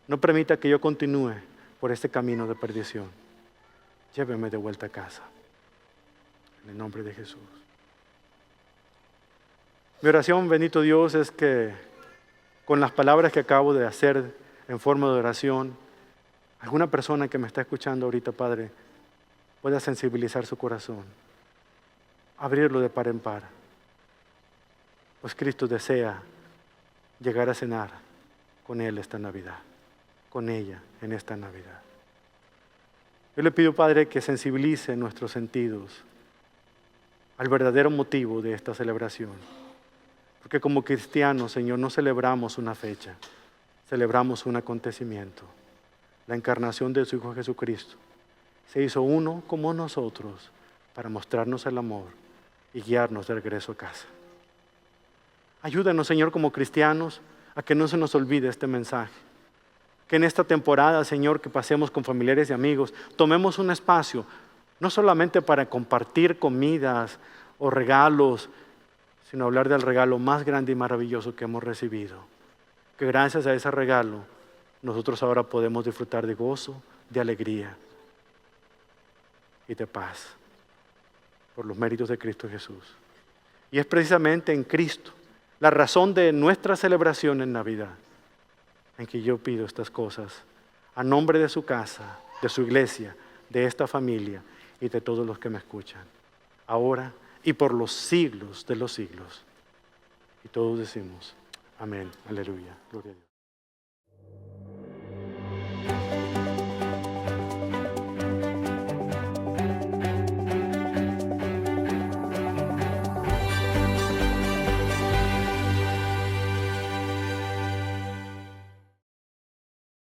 No permita que yo continúe por este camino de perdición. Lléveme de vuelta a casa. En el nombre de Jesús. Mi oración, bendito Dios, es que con las palabras que acabo de hacer en forma de oración, alguna persona que me está escuchando ahorita, Padre, pueda sensibilizar su corazón, abrirlo de par en par. Pues Cristo desea llegar a cenar con Él esta Navidad, con ella en esta Navidad. Yo le pido, Padre, que sensibilice nuestros sentidos al verdadero motivo de esta celebración. Porque como cristianos, Señor, no celebramos una fecha, celebramos un acontecimiento. La encarnación de su Hijo Jesucristo. Se hizo uno como nosotros para mostrarnos el amor y guiarnos de regreso a casa. Ayúdanos, Señor, como cristianos, a que no se nos olvide este mensaje. Que en esta temporada, Señor, que pasemos con familiares y amigos, tomemos un espacio, no solamente para compartir comidas o regalos, sino hablar del regalo más grande y maravilloso que hemos recibido. Que gracias a ese regalo, nosotros ahora podemos disfrutar de gozo, de alegría y de paz, por los méritos de Cristo Jesús. Y es precisamente en Cristo la razón de nuestra celebración en Navidad, en que yo pido estas cosas a nombre de su casa, de su iglesia, de esta familia y de todos los que me escuchan, ahora y por los siglos de los siglos. Y todos decimos, amén, aleluya, gloria a Dios.